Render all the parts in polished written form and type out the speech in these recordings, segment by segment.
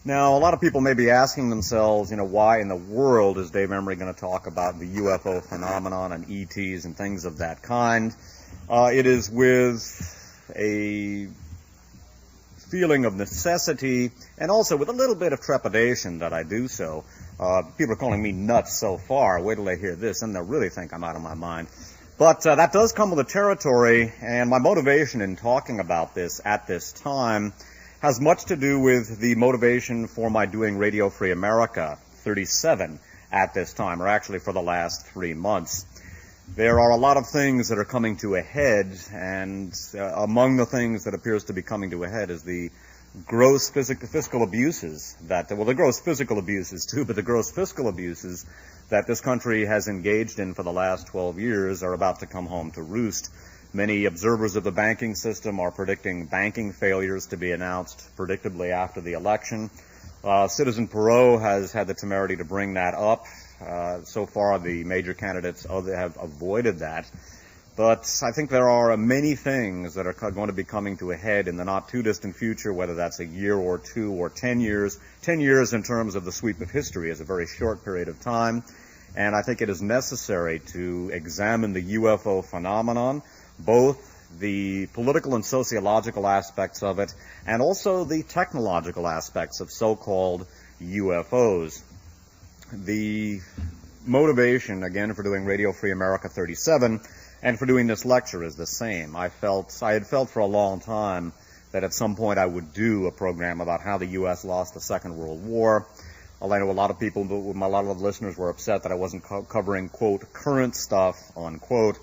Now, a lot of people may be asking themselves, why in the world is Dave Emory going to talk about the UFO phenomenon and ETs and things of that kind? It is with a feeling of necessity and also with a little bit of trepidation that I do so. People are calling me nuts so far. Wait till they hear this and they'll really think I'm out of my mind. But that does come with the territory, and my motivation in talking about this at this time has much to do with the motivation for my doing Radio Free America 37 at this time, or actually for the last 3 months. There are a lot of things that are coming to a head, and among the things that appears to be coming to a head is the gross fiscal abuses the gross physical abuses too, but the gross fiscal abuses that this country has engaged in for the last 12 years are about to come home to roost. Many observers of the banking system are predicting banking failures to be announced predictably after the election. Citizen Perot has had the temerity to bring that up. So far, the major candidates have avoided that. But I think there are many things that are going to be coming to a head in the not-too-distant future, whether that's a year or 2 or 10 years. 10 years in terms of the sweep of history is a very short period of time. And I think it is necessary to examine the UFO phenomenon, both the political and sociological aspects of it, and also the technological aspects of so-called UFOs. The motivation, again, for doing Radio Free America 37 and for doing this lecture is the same. I had felt for a long time that at some point I would do a program about how the U.S. lost the Second World War. I know a lot of people, a lot of listeners were upset that I wasn't covering, quote, current stuff, unquote.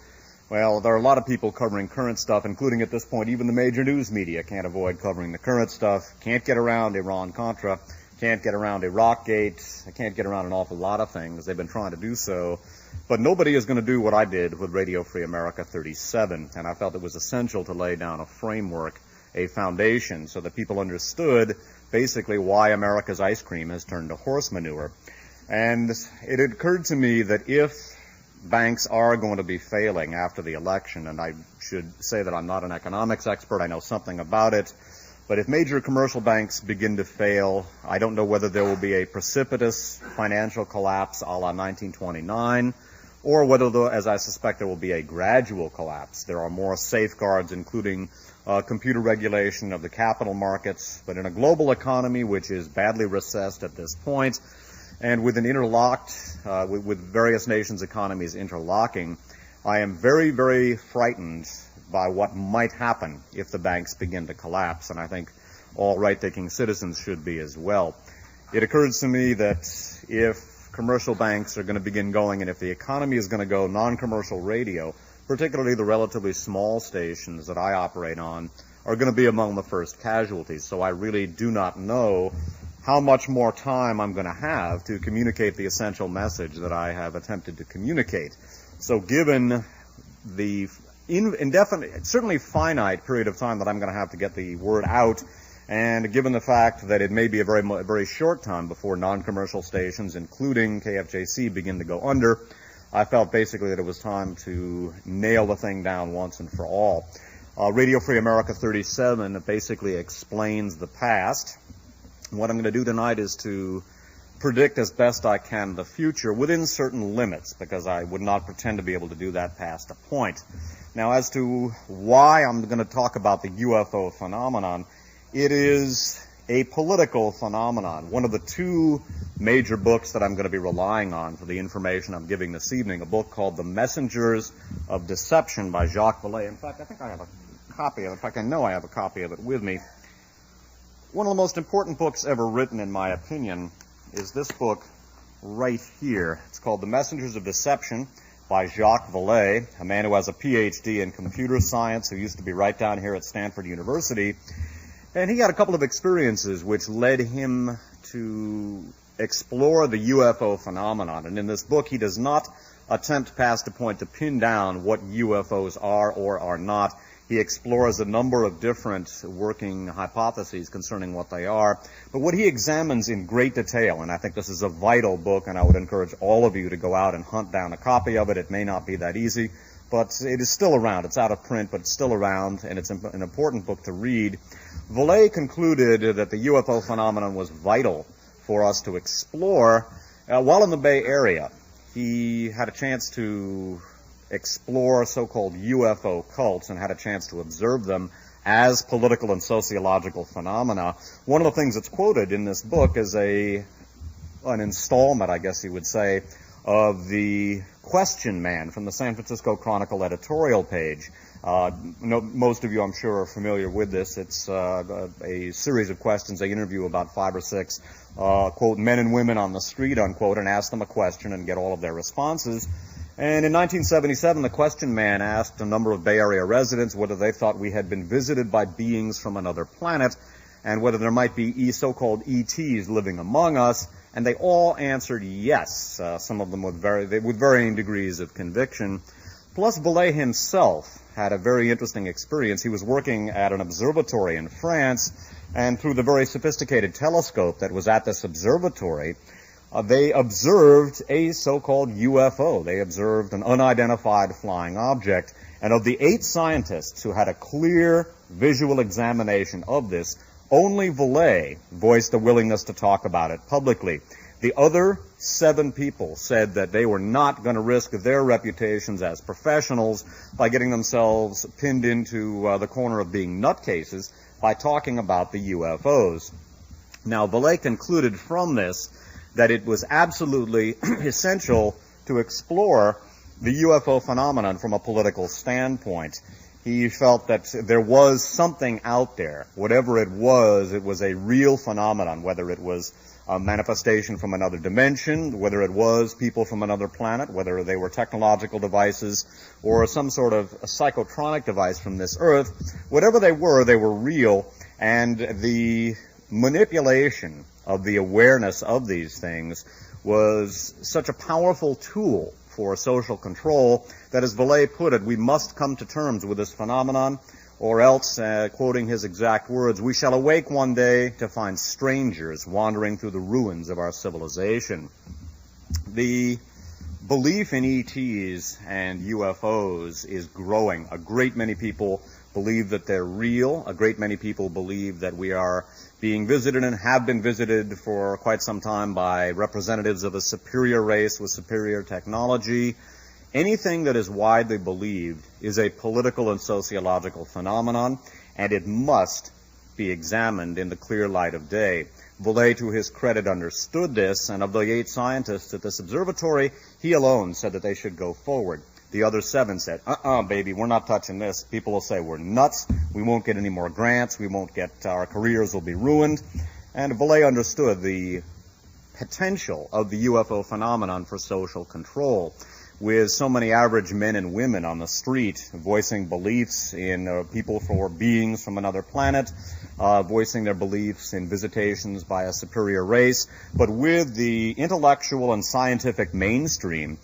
Well, there are a lot of people covering current stuff, including at this point even the major news media can't avoid covering the current stuff, can't get around Iran-Contra, can't get around Iraqgate, I can't get around an awful lot of things. They've been trying to do so. But nobody is going to do what I did with Radio Free America 37, and I felt it was essential to lay down a framework, a foundation, so that people understood basically why America's ice cream has turned to horse manure. And it occurred to me that if banks are going to be failing after the election, and I should say that I'm not an economics expert, I know something about it, but if major commercial banks begin to fail, I don't know whether there will be a precipitous financial collapse a la 1929, or whether, as I suspect, there will be a gradual collapse. There are more safeguards, including computer regulation of the capital markets, but in a global economy which is badly recessed at this point, and with an with various nations' economies interlocking, I am very, very frightened by what might happen if the banks begin to collapse, and I think all right-thinking citizens should be as well. It occurs to me that if commercial banks are going to begin going, and if the economy is going to go, non-commercial radio, particularly the relatively small stations that I operate on, are going to be among the first casualties. So I really do not know how much more time I'm going to have to communicate the essential message that I have attempted to communicate. So given the indefinite, certainly finite period of time that I'm going to have to get the word out, and given the fact that it may be a very short time before non-commercial stations, including KFJC, begin to go under, I felt basically that it was time to nail the thing down once and for all. Radio Free America 37 basically explains the past. What I'm going to do tonight is to predict as best I can the future within certain limits, because I would not pretend to be able to do that past a point. Now, as to why I'm going to talk about the UFO phenomenon, it is a political phenomenon. One of the 2 major books that I'm going to be relying on for the information I'm giving this evening, a book called The Messengers of Deception by Jacques Vallée. In fact, I think I have a copy of it. In fact, I know I have a copy of it with me. One of the most important books ever written, in my opinion, is this book right here. It's called The Messengers of Deception by Jacques Vallée, a man who has a PhD in computer science, who used to be right down here at Stanford University. And he had a couple of experiences which led him to explore the UFO phenomenon. And in this book, he does not attempt past a point to pin down what UFOs are or are not. He explores a number of different working hypotheses concerning what they are. But what he examines in great detail, and I think this is a vital book, and I would encourage all of you to go out and hunt down a copy of it. It may not be that easy, but it is still around. It's out of print, but it's still around, and it's an important book to read. Vallée concluded that the UFO phenomenon was vital for us to explore while in the Bay Area. He had a chance to explore so-called UFO cults and had a chance to observe them as political and sociological phenomena. One of the things that's quoted in this book is an installment, I guess you would say, of the Question Man from the San Francisco Chronicle editorial page. Most of you, I'm sure, are familiar with this. It's a series of questions. They interview about 5 or 6, quote, men and women on the street, unquote, and ask them a question and get all of their responses. And in 1977, the Question Man asked a number of Bay Area residents whether they thought we had been visited by beings from another planet and whether there might be so-called ETs living among us, and they all answered yes, some of them with varying degrees of conviction. Plus, Vallée himself had a very interesting experience. He was working at an observatory in France, and through the very sophisticated telescope that was at this observatory, they observed a so-called UFO. They observed an unidentified flying object, and of the 8 scientists who had a clear visual examination of this, only Vallée voiced a willingness to talk about it publicly. The other 7 people said that they were not going to risk their reputations as professionals by getting themselves pinned into the corner of being nutcases by talking about the UFOs. Now, Vallée concluded from this that it was absolutely essential to explore the UFO phenomenon from a political standpoint. He felt that there was something out there. Whatever it was a real phenomenon, whether it was a manifestation from another dimension, whether it was people from another planet, whether they were technological devices or some sort of a psychotronic device from this earth. Whatever they were real, and the manipulation of the awareness of these things was such a powerful tool for social control that, as Vallée put it, we must come to terms with this phenomenon, or else, quoting his exact words, we shall awake one day to find strangers wandering through the ruins of our civilization. The belief in ETs and UFOs is growing. A great many people believe that they're real. A great many people believe that we are being visited and have been visited for quite some time by representatives of a superior race with superior technology. Anything that is widely believed is a political and sociological phenomenon, and it must be examined in the clear light of day. Vallée, to his credit, understood this, and of the 8 scientists at this observatory, he alone said that they should go forward. The other 7 said, baby, we're not touching this. People will say we're nuts. We won't get any more grants. We won't get, our careers will be ruined. And Vallée understood the potential of the UFO phenomenon for social control. With so many average men and women on the street voicing beliefs in people for beings from another planet, voicing their beliefs in visitations by a superior race, but with the intellectual and scientific mainstream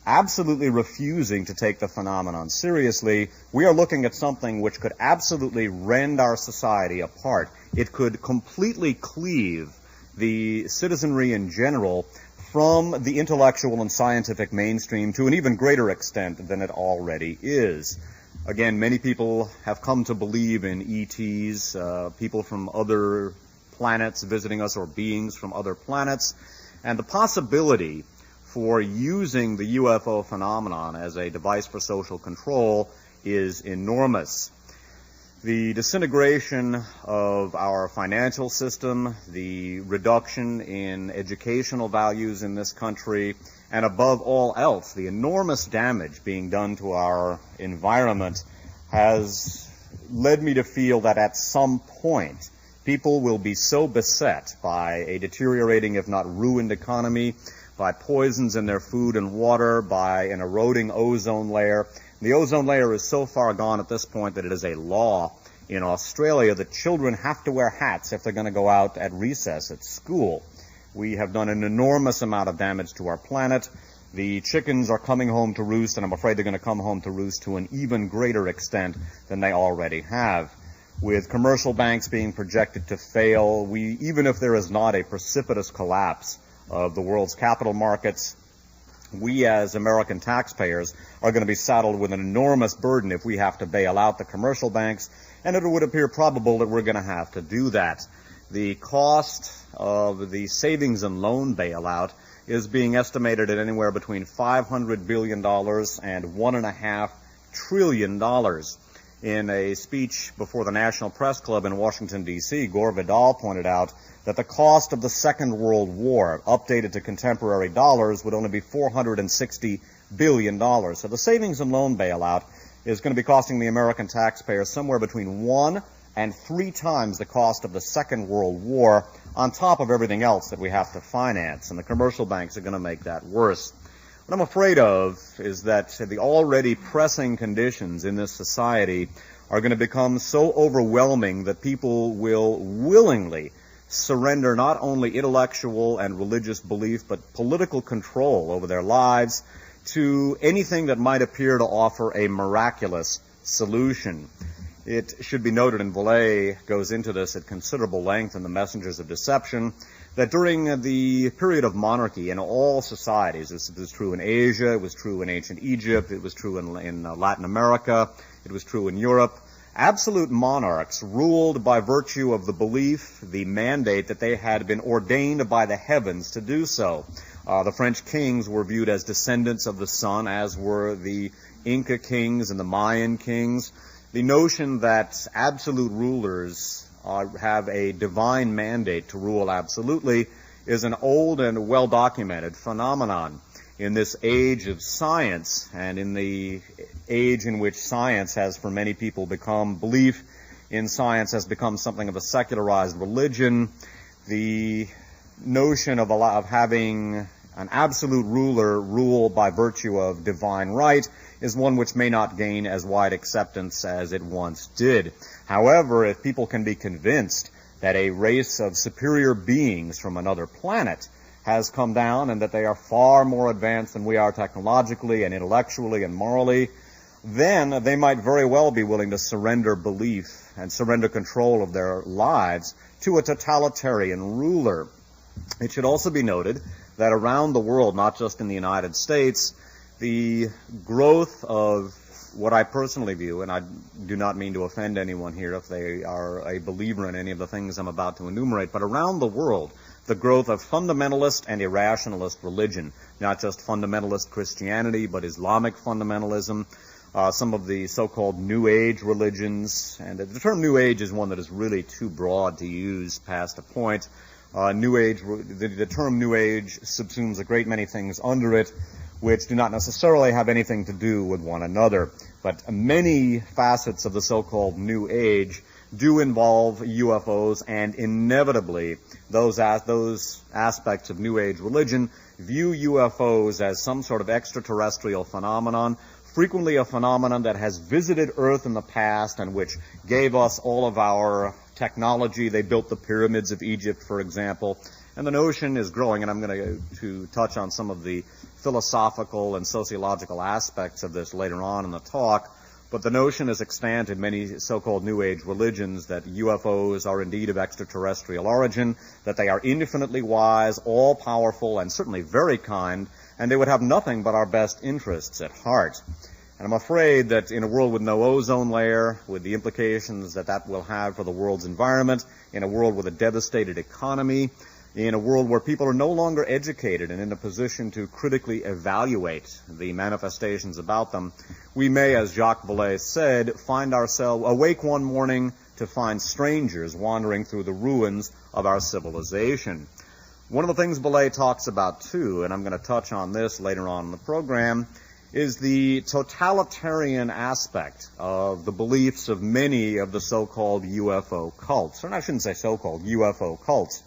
absolutely refusing to take the phenomenon seriously, we are looking at something which could absolutely rend our society apart. It could completely cleave the citizenry in general from the intellectual and scientific mainstream to an even greater extent than it already is. Again, many people have come to believe in ETs, people from other planets visiting us, or beings from other planets, and the possibility for using the UFO phenomenon as a device for social control is enormous. The disintegration of our financial system, the reduction in educational values in this country, and above all else, the enormous damage being done to our environment has led me to feel that at some point, people will be so beset by a deteriorating, if not ruined economy, by poisons in their food and water, by an eroding ozone layer. The ozone layer is so far gone at this point that it is a law in Australia that children have to wear hats if they're going to go out at recess at school. We have done an enormous amount of damage to our planet. The chickens are coming home to roost, and I'm afraid they're going to come home to roost to an even greater extent than they already have. With commercial banks being projected to fail, even if there is not a precipitous collapse of the world's capital markets, we as American taxpayers are going to be saddled with an enormous burden if we have to bail out the commercial banks, and it would appear probable that we're going to have to do that. The cost of the savings and loan bailout is being estimated at anywhere between $500 billion and $1.5 trillion. In a speech before the National Press Club in Washington, D.C., Gore Vidal pointed out that the cost of the Second World War, updated to contemporary dollars, would only be $460 billion. So the savings and loan bailout is going to be costing the American taxpayer somewhere between 1 and 3 times the cost of the Second World War, on top of everything else that we have to finance. And the commercial banks are going to make that worse. What I'm afraid of is that the already pressing conditions in this society are going to become so overwhelming that people will willingly surrender not only intellectual and religious belief, but political control over their lives to anything that might appear to offer a miraculous solution. It should be noted, and Vallée goes into this at considerable length in The Messengers of Deception, that during the period of monarchy in all societies, this was true in Asia, it was true in ancient Egypt, it was true in Latin America, it was true in Europe, absolute monarchs ruled by virtue of the belief, the mandate that they had been ordained by the heavens to do so. The French kings were viewed as descendants of the sun, as were the Inca kings and the Mayan kings. The notion that absolute rulers have a divine mandate to rule absolutely is an old and well-documented phenomenon. In this age of science, and in the age in which science has for many people become, belief in science has become something of a secularized religion, the notion of having an absolute ruler rule by virtue of divine right is one which may not gain as wide acceptance as it once did. However, if people can be convinced that a race of superior beings from another planet has come down and that they are far more advanced than we are technologically and intellectually and morally, then they might very well be willing to surrender belief and surrender control of their lives to a totalitarian ruler. It should also be noted that around the world, not just in the United States, the growth of what I personally view, and I do not mean to offend anyone here if they are a believer in any of the things I'm about to enumerate, but around the world, the growth of fundamentalist and irrationalist religion, not just fundamentalist Christianity, but Islamic fundamentalism, some of the so-called New Age religions, and the term New Age is one that is really too broad to use past a point. New Age, the term New Age subsumes a great many things under it, which do not necessarily have anything to do with one another. But many facets of the so-called New Age do involve UFOs, and inevitably those aspects of New Age religion view UFOs as some sort of extraterrestrial phenomenon, frequently a phenomenon that has visited Earth in the past and which gave us all of our technology. They built the pyramids of Egypt, for example. And the notion is growing, and I'm going to touch on some of the philosophical and sociological aspects of this later on in the talk, but the notion is extant in many so-called New Age religions that UFOs are indeed of extraterrestrial origin, that they are infinitely wise, all-powerful, and certainly very kind, and they would have nothing but our best interests at heart. And I'm afraid that in a world with no ozone layer, with the implications that that will have for the world's environment, in a world with a devastated economy, in a world where people are no longer educated and in a position to critically evaluate the manifestations about them, we may, as Jacques Vallée said, find ourselves awake one morning to find strangers wandering through the ruins of our civilization. One of the things Vallée talks about, too, and I'm going to touch on this later on in the program, is the totalitarian aspect of the beliefs of many of the so-called UFO cults. Or I shouldn't say so-called, UFO cults.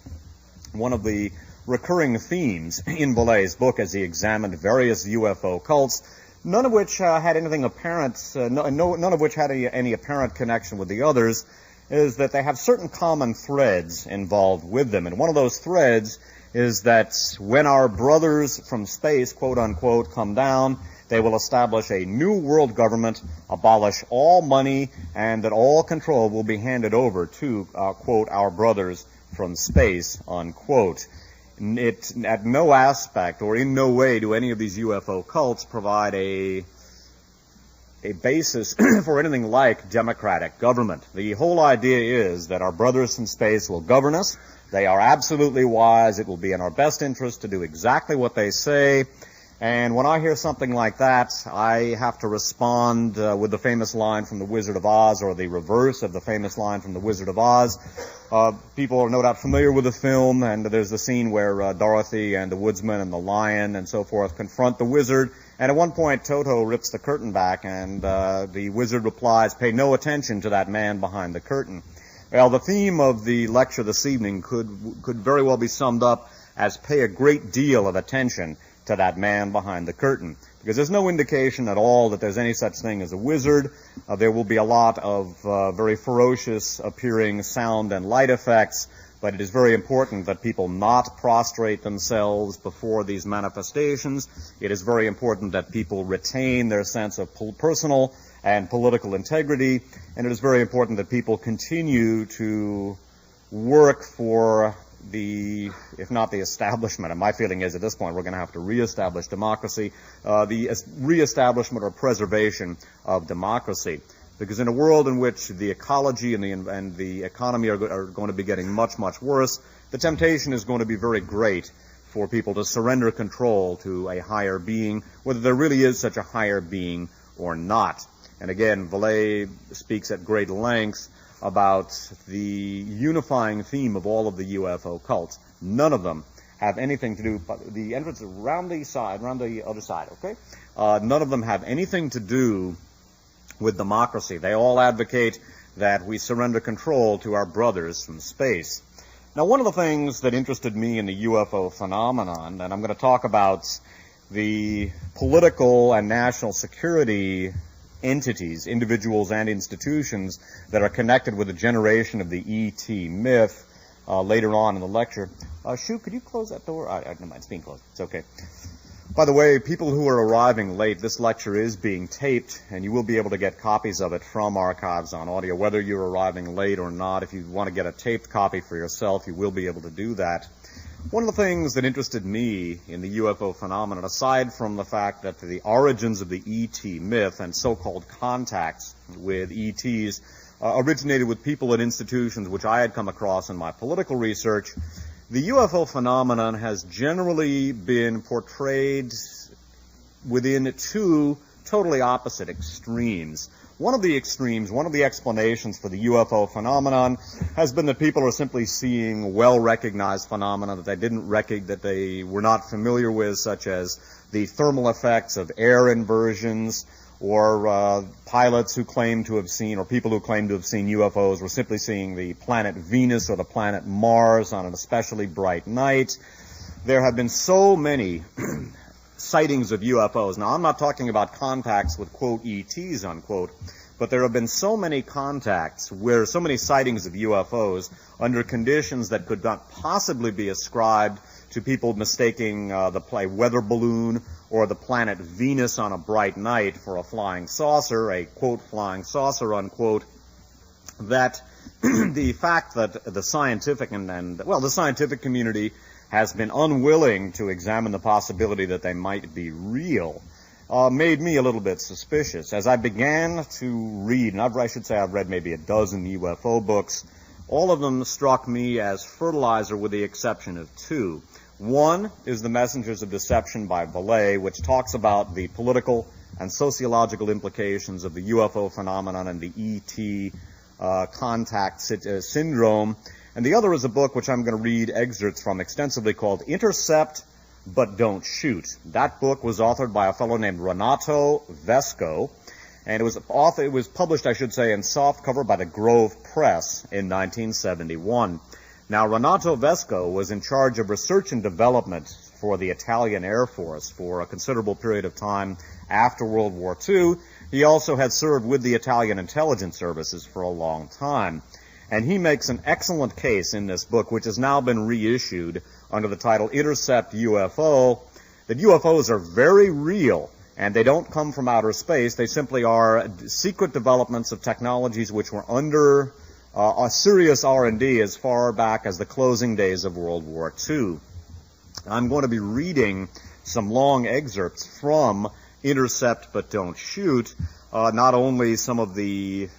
One of the recurring themes in Vallée's book as he examined various UFO cults, none of which had anything apparent, none of which had any apparent connection with the others, is that they have certain common threads involved with them. And one of those threads is that when our brothers from space, quote unquote, come down, they will establish a new world government, abolish all money, and that all control will be handed over to, quote, our brothers from space, unquote. at no aspect or in no way do any of these UFO cults provide a basis for anything like democratic government. The whole idea is that our brothers from space will govern us. They are absolutely wise. It will be in our best interest to do exactly what they say. And when I hear something like that, I have to respond with the famous line from The Wizard of Oz, or the reverse of the famous line from The Wizard of Oz. People are no doubt familiar with the film, and there's the scene where Dorothy and the woodsman and the lion and so forth confront the wizard. And at one point, Toto rips the curtain back, and the wizard replies, "Pay no attention to that man behind the curtain." Well, the theme of the lecture this evening could very well be summed up as pay a great deal of attention to that man behind the curtain, because there's no indication at all that there's any such thing as a wizard. There will be a lot of very ferocious appearing sound and light effects, but it is very important that people not prostrate themselves before these manifestations. It is very important that people retain their sense of personal and political integrity, and it is very important that people continue to work for if not the establishment, and my feeling is at this point we're going to have to reestablish democracy, the reestablishment or preservation of democracy. Because in a world in which the ecology and the economy are going to be getting much, much worse, the temptation is going to be very great for people to surrender control to a higher being, whether there really is such a higher being or not. And again, Vallée speaks at great length about the unifying theme of all of the UFO cults. None of them have anything to do, the entrance is around the other side, okay? None of them have anything to do with democracy. They all advocate that we surrender control to our brothers from space. Now, one of the things that interested me in the UFO phenomenon, and I'm going to talk about the political and national security entities, individuals and institutions that are connected with the generation of the E.T. myth later on in the lecture. Shu, could you close that door? Never mind, it's being closed. It's okay. By the way, people who are arriving late, this lecture is being taped, and you will be able to get copies of it from Archives on Audio, whether you're arriving late or not. If you want to get a taped copy for yourself, you will be able to do that. One of the things that interested me in the UFO phenomenon, aside from the fact that the origins of the E.T. myth and so-called contacts with E.T.s originated with people and institutions which I had come across in my political research, the UFO phenomenon has generally been portrayed within two totally opposite extremes. One of the extremes, one of the explanations for the UFO phenomenon has been that people are simply seeing well-recognized phenomena that they were not familiar with, such as the thermal effects of air inversions, or pilots who claim to have seen, or people who claim to have seen UFOs were simply seeing the planet Venus or the planet Mars on an especially bright night. There have been so many sightings of UFOs. Now, I'm not talking about contacts with, quote, ETs, unquote, but there have been so many contacts where so many sightings of UFOs under conditions that could not possibly be ascribed to people mistaking the weather balloon or the planet Venus on a bright night for a flying saucer, a, quote, flying saucer, unquote, that the fact that the scientific the scientific community has been unwilling to examine the possibility that they might be real, made me a little bit suspicious. As I began to read, and I should say I've read maybe a dozen UFO books, all of them struck me as fertilizer with the exception of two. One is The Messengers of Deception by Vallée, which talks about the political and sociological implications of the UFO phenomenon and the ET contact syndrome. And the other is a book which I'm going to read excerpts from extensively called Intercept But Don't Shoot. That book was authored by a fellow named Renato Vesco, and it was published, I should say, in softcover by the Grove Press in 1971. Now, Renato Vesco was in charge of research and development for the Italian Air Force for a considerable period of time after World War II. He also had served with the Italian intelligence services for a long time. And he makes an excellent case in this book, which has now been reissued under the title Intercept UFO, that UFOs are very real, and they don't come from outer space. They simply are secret developments of technologies which were under a serious R&D as far back as the closing days of World War II. I'm going to be reading some long excerpts from Intercept But Don't Shoot, not only some of the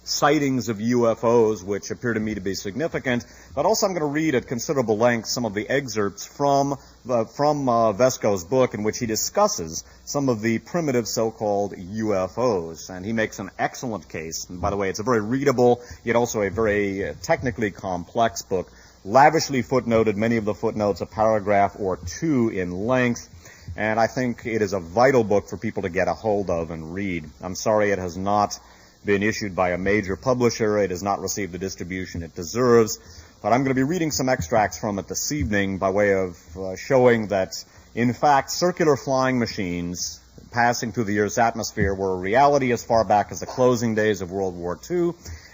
sightings of UFOs, which appear to me to be significant, but also I'm going to read at considerable length some of the excerpts from Vesco's book, in which he discusses some of the primitive so-called UFOs, and he makes an excellent case. And by the way, it's a very readable, yet also a very technically complex book, lavishly footnoted, many of the footnotes a paragraph or two in length, and I think it is a vital book for people to get a hold of and read. I'm sorry it has not been issued by a major publisher. It has not received the distribution it deserves, but I'm going to be reading some extracts from it this evening by way of showing that, in fact, circular flying machines passing through the Earth's atmosphere were a reality as far back as the closing days of World War II,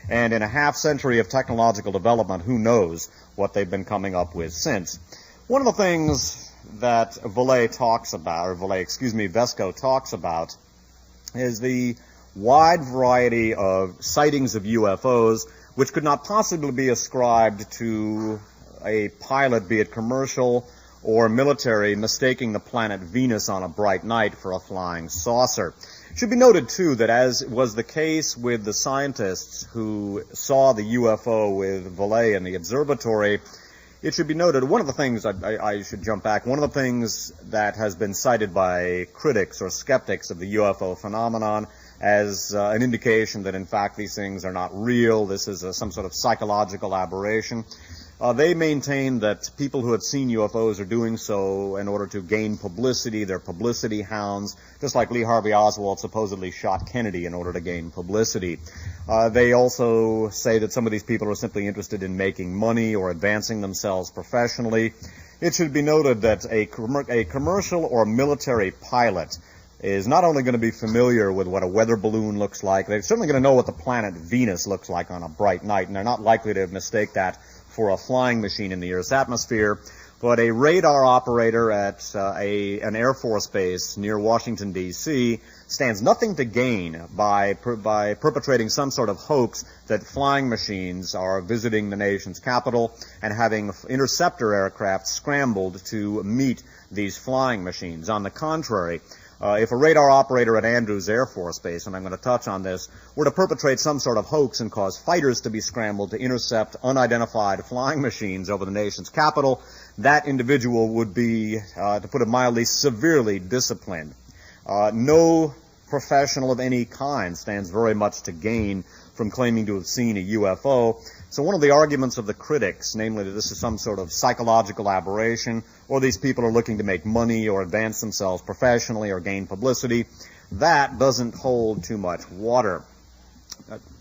and in a half-century of technological development, who knows what they've been coming up with since. One of the things that Vesco talks about is the wide variety of sightings of UFOs which could not possibly be ascribed to a pilot, be it commercial or military, mistaking the planet Venus on a bright night for a flying saucer. It should be noted, too, that as was the case with the scientists who saw the UFO with Vallée in the observatory, it should be noted, one of the things, I should jump back, one of the things that has been cited by critics or skeptics of the UFO phenomenon as an indication that, in fact, these things are not real, this is some sort of psychological aberration. They maintain that people who have seen UFOs are doing so in order to gain publicity. They're publicity hounds, just like Lee Harvey Oswald supposedly shot Kennedy in order to gain publicity. They also say that some of these people are simply interested in making money or advancing themselves professionally. It should be noted that a commercial or military pilot is not only going to be familiar with what a weather balloon looks like, they're certainly going to know what the planet Venus looks like on a bright night, and they're not likely to mistake that for a flying machine in the Earth's atmosphere. But a radar operator at an Air Force base near Washington, D.C. stands nothing to gain by perpetrating some sort of hoax that flying machines are visiting the nation's capital and having interceptor aircraft scrambled to meet these flying machines. On the contrary, if a radar operator at Andrews Air Force Base, and I'm going to touch on this, were to perpetrate some sort of hoax and cause fighters to be scrambled to intercept unidentified flying machines over the nation's capital, that individual would be, to put it mildly, severely disciplined. No professional of any kind stands very much to gain from claiming to have seen a UFO. So one of the arguments of the critics, namely that this is some sort of psychological aberration, or these people are looking to make money or advance themselves professionally or gain publicity, that doesn't hold too much water.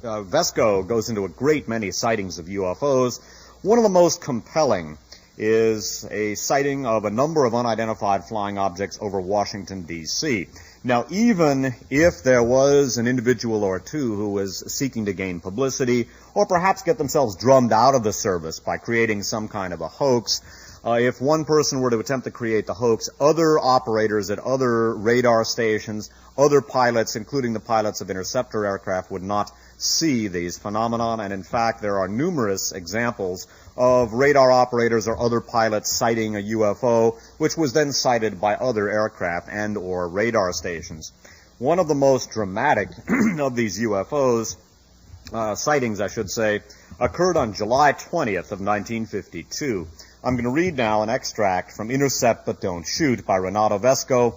Vesco goes into a great many sightings of UFOs. One of the most compelling is a sighting of a number of unidentified flying objects over Washington, D.C. Now, even if there was an individual or two who was seeking to gain publicity, or perhaps get themselves drummed out of the service by creating some kind of a hoax, if one person were to attempt to create the hoax, other operators at other radar stations, other pilots, including the pilots of interceptor aircraft, would not see these phenomena. And in fact, there are numerous examples of radar operators or other pilots sighting a UFO, which was then sighted by other aircraft and or radar stations. One of the most dramatic of these UFOs, sightings, I should say, occurred on July 20th of 1952. I'm going to read now an extract from Intercept But Don't Shoot by Renato Vesco.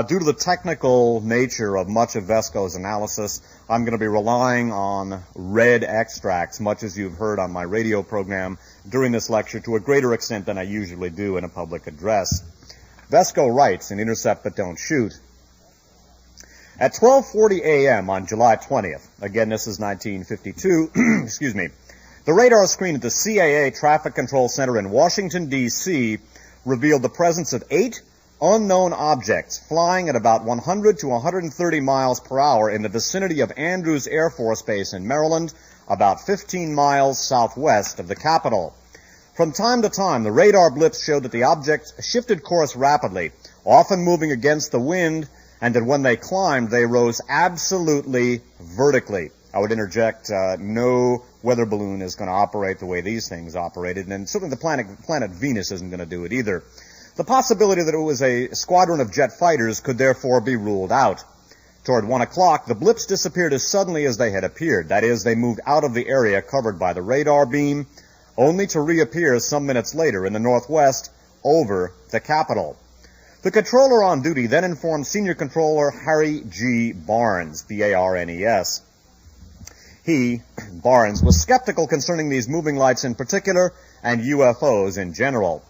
Due to the technical nature of much of Vesco's analysis, I'm going to be relying on read extracts, much as you've heard on my radio program during this lecture, to a greater extent than I usually do in a public address. Vesco writes in Intercept But Don't Shoot, at 12:40 a.m. on July 20th, again this is 1952, excuse me, the radar screen at the CAA Traffic Control Center in Washington, D.C. revealed the presence of 8 unknown objects flying at about 100 to 130 miles per hour in the vicinity of Andrews Air Force Base in Maryland, about 15 miles southwest of the capital. From time to time, the radar blips showed that the objects shifted course rapidly, often moving against the wind, and that when they climbed, they rose absolutely vertically. I would interject, no weather balloon is going to operate the way these things operated, and certainly the planet Venus isn't going to do it either. The possibility that it was a squadron of jet fighters could therefore be ruled out. Toward 1 o'clock, the blips disappeared as suddenly as they had appeared. That is, they moved out of the area covered by the radar beam, only to reappear some minutes later in the northwest over the Capitol. The controller on duty then informed Senior Controller Harry G. Barnes, B-A-R-N-E-S. He, Barnes, was skeptical concerning these moving lights in particular and UFOs in general.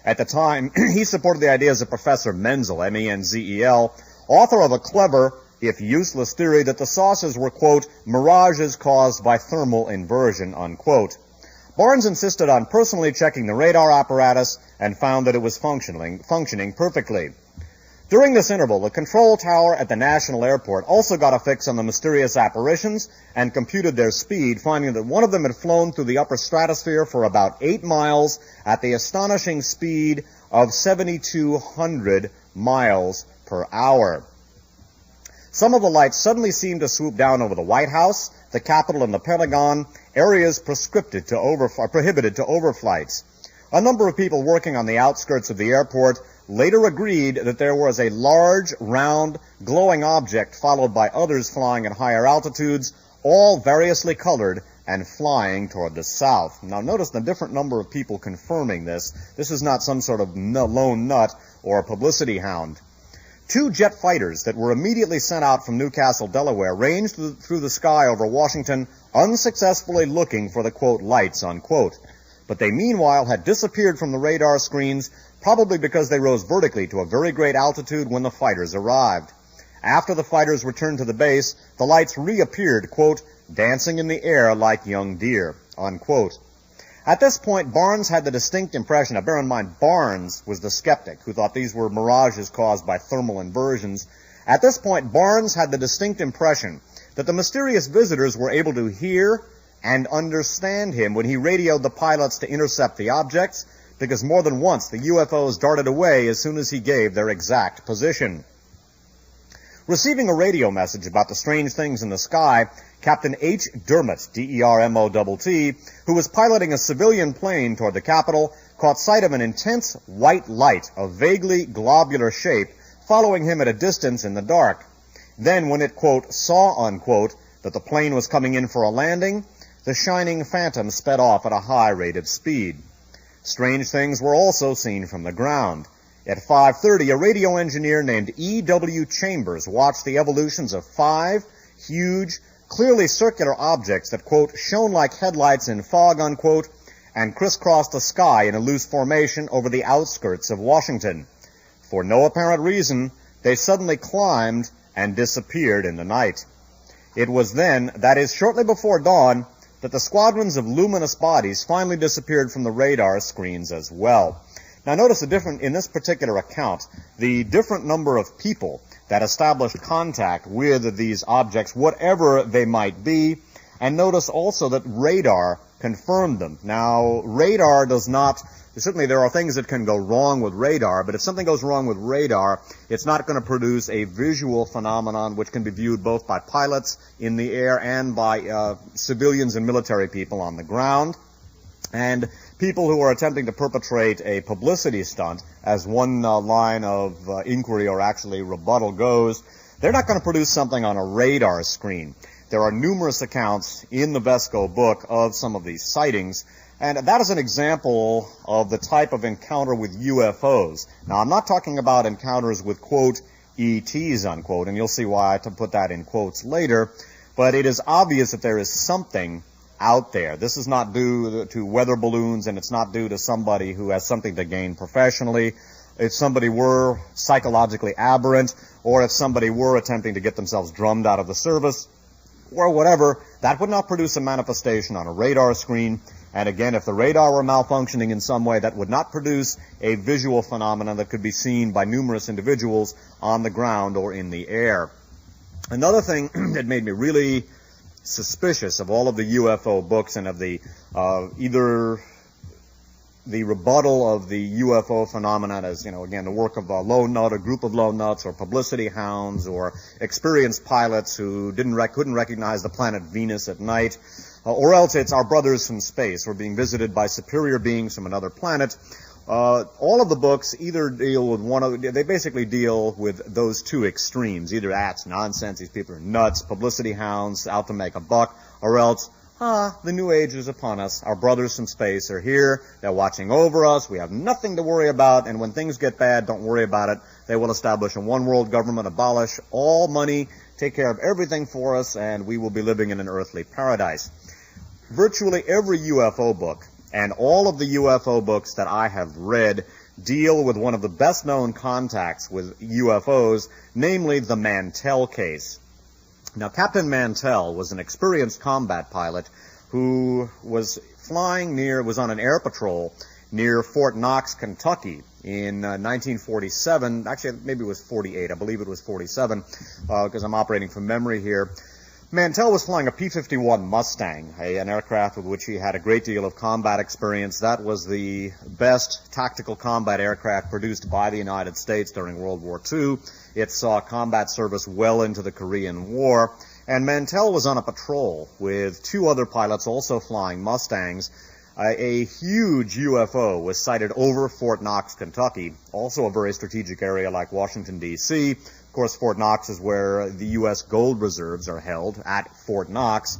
At the time, he supported the ideas of Professor Menzel, M-E-N-Z-E-L, author of a clever, if useless, theory that the saucers were, quote, mirages caused by thermal inversion, unquote. Barnes insisted on personally checking the radar apparatus and found that it was functioning perfectly. During this interval, the control tower at the National Airport also got a fix on the mysterious apparitions and computed their speed, finding that one of them had flown through the upper stratosphere for about 8 miles at the astonishing speed of 7,200 miles per hour. Some of the lights suddenly seemed to swoop down over the White House, the Capitol, and the Pentagon, areas prohibited to overflights. A number of people working on the outskirts of the airport later agreed that there was a large, round, glowing object followed by others flying at higher altitudes, all variously colored and flying toward the south. Now notice the different number of people confirming this. This is not some sort of lone nut or a publicity hound. 2 jet fighters that were immediately sent out from Newcastle, Delaware, ranged through the sky over Washington, unsuccessfully looking for the, quote, lights, unquote. But they meanwhile had disappeared from the radar screens, probably because they rose vertically to a very great altitude when the fighters arrived. After the fighters returned to the base, the lights reappeared, quote, dancing in the air like young deer, unquote. At this point, Barnes had the distinct impression, now bear in mind, Barnes was the skeptic who thought these were mirages caused by thermal inversions. At this point, Barnes had the distinct impression that the mysterious visitors were able to hear and understand him when he radioed the pilots to intercept the objects, because more than once the UFOs darted away as soon as he gave their exact position. Receiving a radio message about the strange things in the sky, Captain H. Dermott, D-E-R-M-O-T-T, who was piloting a civilian plane toward the Capitol, caught sight of an intense white light of vaguely globular shape following him at a distance in the dark. Then when it, quote, saw, unquote, that the plane was coming in for a landing, the shining phantom sped off at a high rate of speed. Strange things were also seen from the ground. At 5:30, a radio engineer named E.W. Chambers watched the evolutions of 5 huge, clearly circular objects that, quote, shone like headlights in fog, unquote, and crisscrossed the sky in a loose formation over the outskirts of Washington. For no apparent reason, they suddenly climbed and disappeared in the night. It was then, that is, shortly before dawn, that the squadrons of luminous bodies finally disappeared from the radar screens as well. Now notice in this particular account, the different number of people that established contact with these objects, whatever they might be, and notice also that radar confirmed them. Now, radar does not, certainly there are things that can go wrong with radar, but if something goes wrong with radar, it's not going to produce a visual phenomenon which can be viewed both by pilots in the air and by civilians and military people on the ground. And people who are attempting to perpetrate a publicity stunt, as one line of inquiry or actually rebuttal goes, they're not going to produce something on a radar screen. There are numerous accounts in the Vesco book of some of these sightings, and that is an example of the type of encounter with UFOs. Now, I'm not talking about encounters with, quote, ETs, unquote, and you'll see why I put that in quotes later, but it is obvious that there is something out there. This is not due to weather balloons, and it's not due to somebody who has something to gain professionally. If somebody were psychologically aberrant, or if somebody were attempting to get themselves drummed out of the service, or whatever, that would not produce a manifestation on a radar screen. And again, if the radar were malfunctioning in some way, that would not produce a visual phenomenon that could be seen by numerous individuals on the ground or in the air. Another thing that made me really suspicious of all of the UFO books and of the either the rebuttal of the UFO phenomenon as, again, the work of a lone nut, a group of lone nuts, or publicity hounds, or experienced pilots who couldn't recognize the planet Venus at night. or else it's our brothers from space. We're being visited by superior beings from another planet. All of the books either deal with they basically deal with those two extremes. Either that's nonsense, these people are nuts, publicity hounds, out to make a buck, or else, the new age is upon us. Our brothers from space are here. They're watching over us. We have nothing to worry about, and when things get bad, don't worry about it. They will establish a one-world government, abolish all money, take care of everything for us, and we will be living in an earthly paradise. Virtually every UFO book, and all of the UFO books that I have read, deal with one of the best-known contacts with UFOs, namely the Mantell case. Now, Captain Mantell was an experienced combat pilot who was was on an air patrol near Fort Knox, Kentucky in 1947. Actually, maybe it was 48. I believe it was 47, because I'm operating from memory here. Mantell was flying a P-51 Mustang, an aircraft with which he had a great deal of combat experience. That was the best tactical combat aircraft produced by the United States during World War II. It saw combat service well into the Korean War. And Mantell was on a patrol with two other pilots also flying Mustangs. A huge UFO was sighted over Fort Knox, Kentucky, also a very strategic area like Washington, D.C. Of course, Fort Knox is where the U.S. gold reserves are held, at Fort Knox.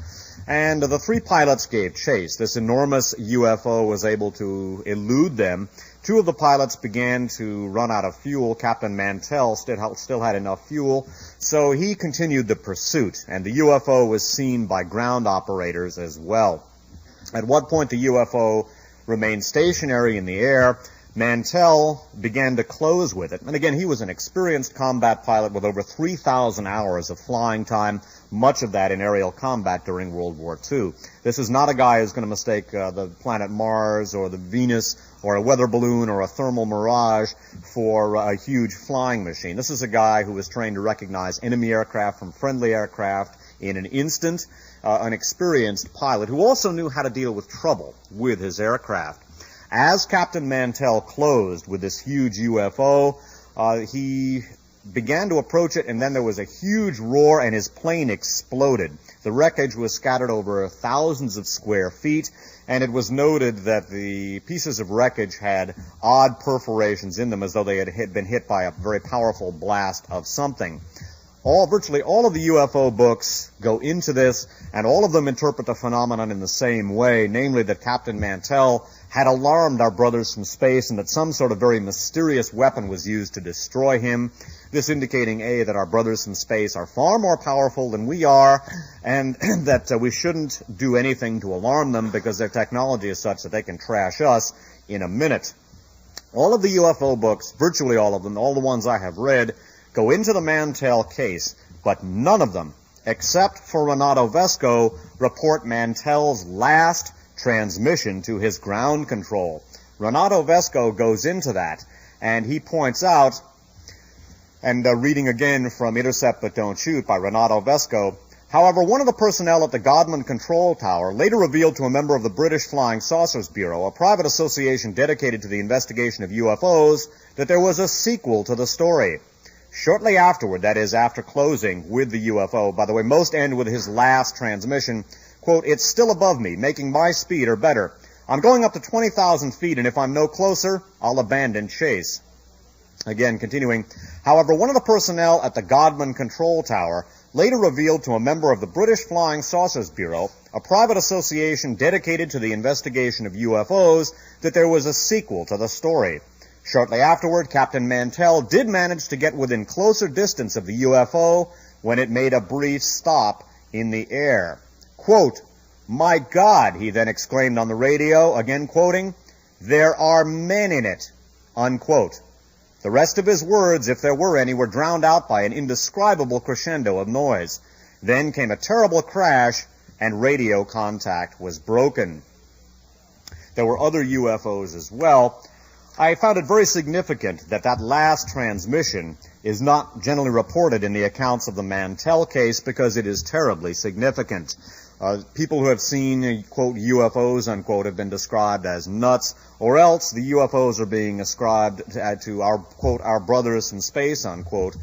And the three pilots gave chase. This enormous UFO was able to elude them. Two of the pilots began to run out of fuel. Captain Mantell still had enough fuel, so he continued the pursuit, and the UFO was seen by ground operators as well. At what point the UFO remained stationary in the air, Mantell began to close with it. And again, he was an experienced combat pilot with over 3,000 hours of flying time, much of that in aerial combat during World War II. This is not a guy who's going to mistake the planet Mars or the Venus or a weather balloon or a thermal mirage for a huge flying machine. This is a guy who was trained to recognize enemy aircraft from friendly aircraft in an instant, an experienced pilot who also knew how to deal with trouble with his aircraft. As Captain Mantell closed with this huge UFO, he began to approach it, and then there was a huge roar, and his plane exploded. The wreckage was scattered over thousands of square feet, and it was noted that the pieces of wreckage had odd perforations in them, as though they had been hit by a very powerful blast of something. Virtually all of the UFO books go into this, and all of them interpret the phenomenon in the same way, namely that Captain Mantell had alarmed our brothers from space and that some sort of very mysterious weapon was used to destroy him. This indicating, A, that our brothers from space are far more powerful than we are, and that we shouldn't do anything to alarm them because their technology is such that they can trash us in a minute. All of the UFO books, virtually all of them, all the ones I have read, go into the Mantell case, but none of them, except for Renato Vesco, report Mantell's last transmission to his ground control. Renato Vesco goes into that, and he points out, and reading again from Intercept But Don't Shoot by Renato Vesco, however, one of the personnel at the Godman Control Tower later revealed to a member of the British Flying Saucers Bureau, a private association dedicated to the investigation of UFOs, that there was a sequel to the story. Shortly afterward, that is, after closing with the UFO, by the way, most end with his last transmission, quote, "It's still above me, making my speed or better. I'm going up to 20,000 feet, and if I'm no closer, I'll abandon chase." Again, continuing, however, one of the personnel at the Godman Control Tower later revealed to a member of the British Flying Saucers Bureau, a private association dedicated to the investigation of UFOs, that there was a sequel to the story. Shortly afterward, Captain Mantell did manage to get within closer distance of the UFO when it made a brief stop in the air. Quote, "My God," he then exclaimed on the radio, again quoting, "there are men in it," unquote. The rest of his words, if there were any, were drowned out by an indescribable crescendo of noise. Then came a terrible crash, and radio contact was broken. There were other UFOs as well. I found it very significant that that last transmission is not generally reported in the accounts of the Mantell case because it is terribly significant. People who have seen, quote, UFOs, unquote, have been described as nuts, or else the UFOs are being ascribed to our, quote, our brothers from space, unquote.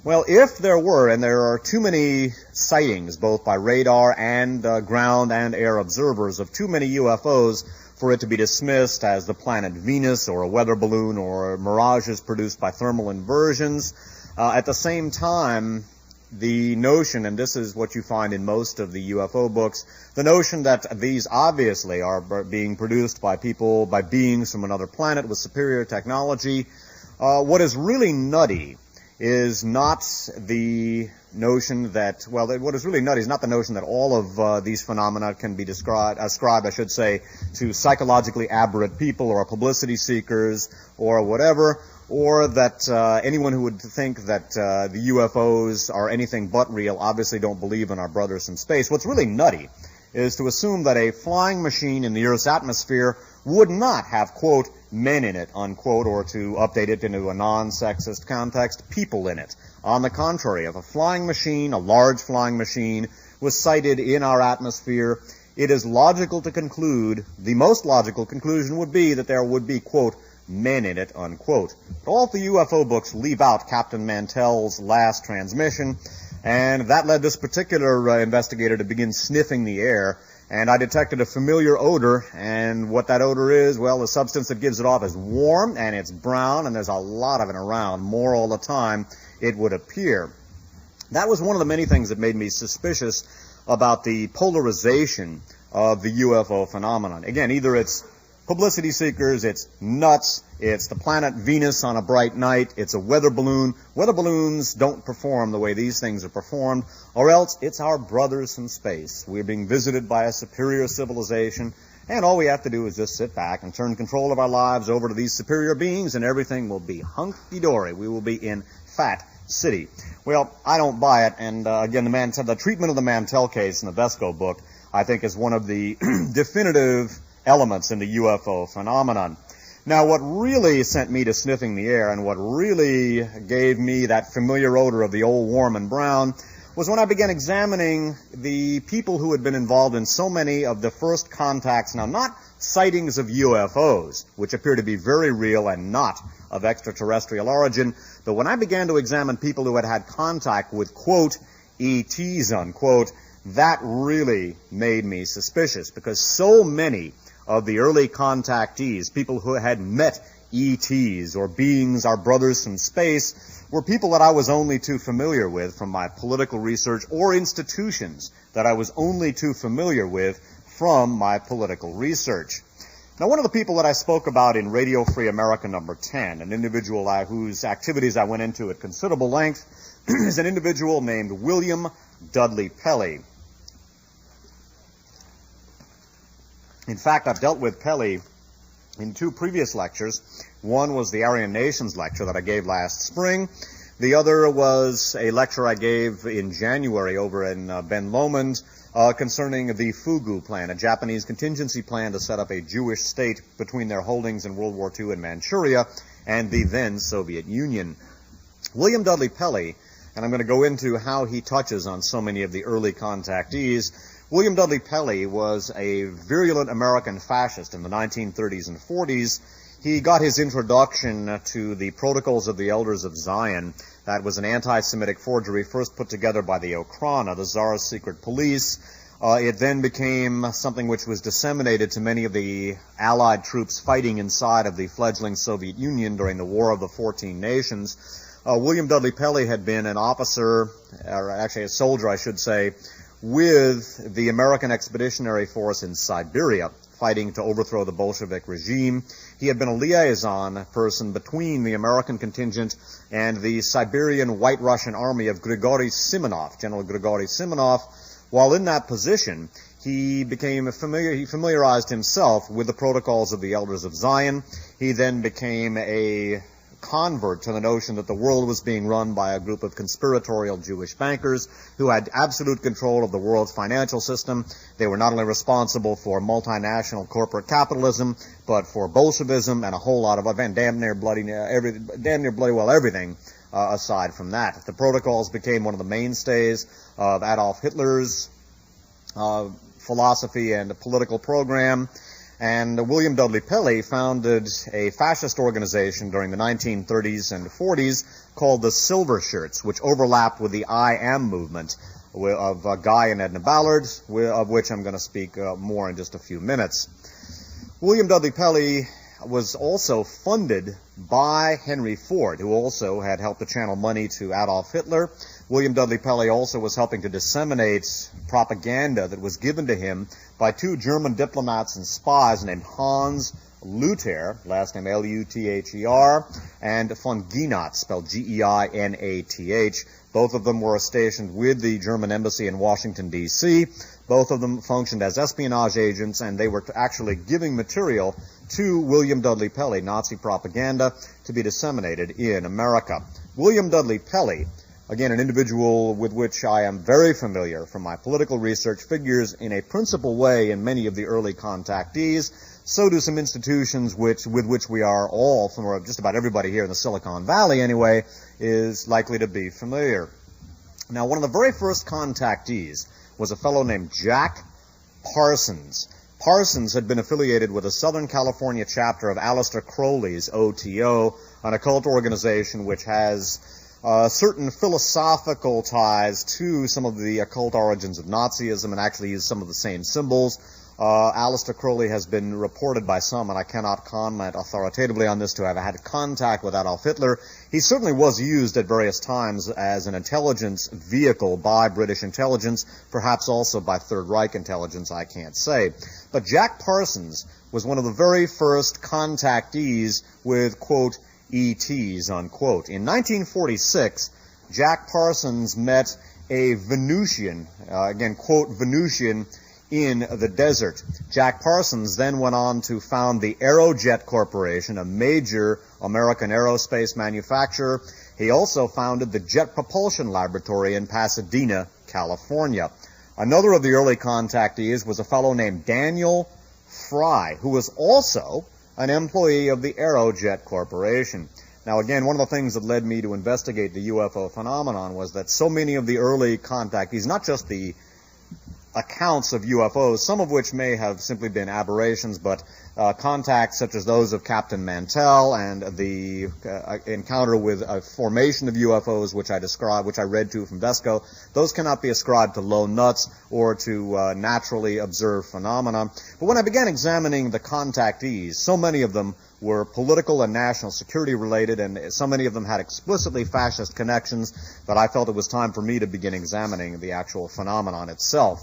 Well, if there were, and there are too many sightings, both by radar and ground and air observers, of too many UFOs for it to be dismissed as the planet Venus or a weather balloon or mirages produced by thermal inversions, at the same time, the notion, and this is what you find in most of the UFO books, the notion that these obviously are being produced by people, by beings from another planet with superior technology. What is really nutty is not the notion that, well, what is really nutty is not the notion that all of these phenomena can be ascribed, I should say, to psychologically aberrant people or publicity seekers or whatever, or that anyone who would think that the UFOs are anything but real obviously don't believe in our brothers from space. What's really nutty is to assume that a flying machine in the Earth's atmosphere would not have, quote, men in it, unquote, or to update it into a non-sexist context, people in it. On the contrary, if a flying machine, a large flying machine, was sighted in our atmosphere, it is logical to conclude, the most logical conclusion would be that there would be, quote, men in it, unquote. But all of the UFO books leave out Captain Mantell's last transmission, and that led this particular investigator to begin sniffing the air, and I detected a familiar odor, and what that odor is, well, the substance that gives it off is warm, and it's brown, and there's a lot of it around, more all the time, it would appear. That was one of the many things that made me suspicious about the polarization of the UFO phenomenon. Again, either it's publicity seekers, it's nuts, it's the planet Venus on a bright night, it's a weather balloon. Weather balloons don't perform the way these things are performed, or else it's our brothers from space. We're being visited by a superior civilization, and all we have to do is just sit back and turn control of our lives over to these superior beings, and everything will be hunky-dory. We will be in Fat City. Well, I don't buy it, and again, the treatment of the Mantell case in the Vesco book, I think, is one of the definitive elements in the UFO phenomenon. Now, what really sent me to sniffing the air and what really gave me that familiar odor of the old warm and brown was when I began examining the people who had been involved in so many of the first contacts, now not sightings of UFOs, which appear to be very real and not of extraterrestrial origin, but when I began to examine people who had had contact with, quote, ETs, unquote, that really made me suspicious, because so many of the early contactees, people who had met ETs or beings, our brothers from space, were people that I was only too familiar with from my political research, or institutions that I was only too familiar with from my political research. Now, one of the people that I spoke about in Radio Free America number 10, an individual whose activities I went into at considerable length, is an individual named William Dudley Pelley. In fact, I've dealt with Pelley in two previous lectures. One was the Aryan Nations lecture that I gave last spring. The other was a lecture I gave in January over in Ben Lomond concerning the Fugu plan, a Japanese contingency plan to set up a Jewish state between their holdings in World War II in Manchuria and the then Soviet Union. William Dudley Pelley, and I'm going to go into how he touches on so many of the early contactees. William Dudley Pelley was a virulent American fascist in the 1930s and 40s. He got his introduction to the Protocols of the Elders of Zion. That was an anti-Semitic forgery first put together by the Okhrana, the Tsar's secret police. It then became something which was disseminated to many of the Allied troops fighting inside of the fledgling Soviet Union during the War of the 14 Nations. William Dudley Pelley had been an officer, or actually a soldier, I should say, with the American Expeditionary Force in Siberia, fighting to overthrow the Bolshevik regime. He had been a liaison person between the American contingent and the Siberian White Russian Army of Grigory Simonov, General Grigory Simonov. While in that position, he familiarized himself with the Protocols of the Elders of Zion. He then became a convert to the notion that the world was being run by a group of conspiratorial Jewish bankers who had absolute control of the world's financial system. They were not only responsible for multinational corporate capitalism, but for Bolshevism and a whole lot of damn near bloody well everything aside from that. The Protocols became one of the mainstays of Adolf Hitler's philosophy and political program. And William Dudley Pelley founded a fascist organization during the 1930s and 40s called the Silver Shirts, which overlapped with the I Am movement of Guy and Edna Ballard, of which I'm going to speak more in just a few minutes. William Dudley Pelley was also funded by Henry Ford, who also had helped to channel money to Adolf Hitler. William Dudley Pelley also was helping to disseminate propaganda that was given to him by two German diplomats and spies named Hans Luther, last name Luther, and von Gienath, spelled G-E-I-N-A-T-H. Both of them were stationed with the German embassy in Washington, D.C. Both of them functioned as espionage agents, and they were actually giving material to William Dudley Pelley, Nazi propaganda, to be disseminated in America. William Dudley Pelley, again, an individual with which I am very familiar from my political research, figures in a principal way in many of the early contactees. So do some institutions with which we are all, or just about everybody here in the Silicon Valley anyway, is likely to be familiar. Now, one of the very first contactees was a fellow named Jack Parsons. Parsons had been affiliated with a Southern California chapter of Aleister Crowley's OTO, an occult organization which has certain philosophical ties to some of the occult origins of Nazism and actually use some of the same symbols. Aleister Crowley has been reported by some, and I cannot comment authoritatively on this, to have had contact with Adolf Hitler. He certainly was used at various times as an intelligence vehicle by British intelligence, perhaps also by Third Reich intelligence, I can't say. But Jack Parsons was one of the very first contactees with, quote, ETs, unquote. In 1946, Jack Parsons met a Venusian, again, quote, Venusian, in the desert. Jack Parsons then went on to found the Aerojet Corporation, a major American aerospace manufacturer. He also founded the Jet Propulsion Laboratory in Pasadena, California. Another of the early contactees was a fellow named Daniel Fry, who was also an employee of the Aerojet Corporation. Now, again, one of the things that led me to investigate the UFO phenomenon was that so many of the early contactees, not just the accounts of UFOs, some of which may have simply been aberrations, but contacts such as those of Captain Mantell and the encounter with a formation of UFOs, which I read to from Vesco, those cannot be ascribed to lone nuts or to naturally observed phenomena. But when I began examining the contactees, so many of them were political and national security related, and so many of them had explicitly fascist connections that I felt it was time for me to begin examining the actual phenomenon itself.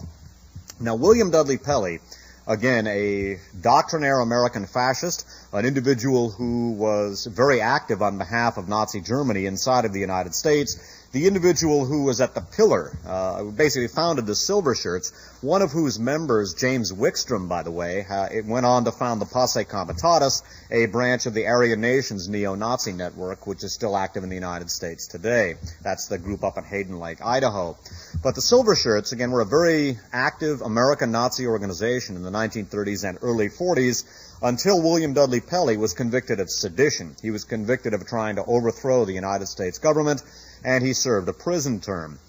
Now, William Dudley Pelley, again, a doctrinaire American fascist, an individual who was very active on behalf of Nazi Germany inside of the United States, the individual who was at the pillar, basically founded the Silver Shirts, one of whose members, James Wickstrom, by the way, it went on to found the Posse Comitatus, a branch of the Aryan Nations neo-Nazi network, which is still active in the United States today. That's the group up in Hayden Lake, Idaho. But the Silver Shirts, again, were a very active American Nazi organization in the 1930s and early 40s, until William Dudley Pelley was convicted of sedition. He was convicted of trying to overthrow the United States government, and he served a prison term.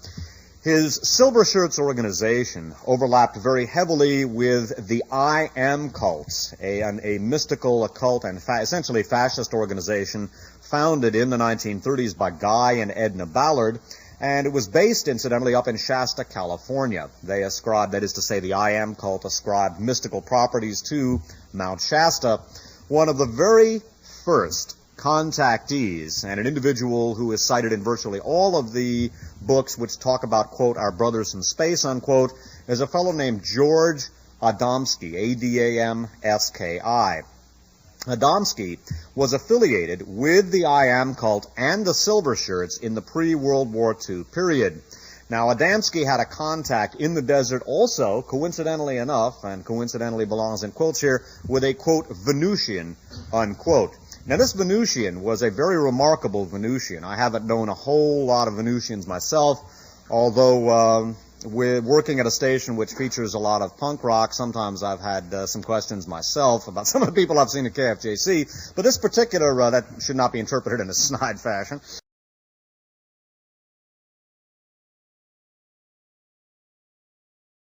His Silver Shirts organization overlapped very heavily with the I Am cults, a mystical, occult, and essentially fascist organization founded in the 1930s by Guy and Edna Ballard, and it was based, incidentally, up in Shasta, California. They ascribed, that is to say, the I Am cult ascribed mystical properties to Mount Shasta. One of the very first contactees, and an individual who is cited in virtually all of the books which talk about, quote, our brothers from space, unquote, is a fellow named George Adamski, A-D-A-M-S-K-I. Adamski was affiliated with the I Am cult and the Silver Shirts in the pre-World War II period. Now, Adamski had a contact in the desert also, coincidentally enough, and coincidentally belongs in quotes here, with a, quote, Venusian, unquote. Now, this Venusian was a very remarkable Venusian. I haven't known a whole lot of Venusians myself, although we're working at a station which features a lot of punk rock. Sometimes I've had some questions myself about some of the people I've seen at KFJC, but this particular, that should not be interpreted in a snide fashion.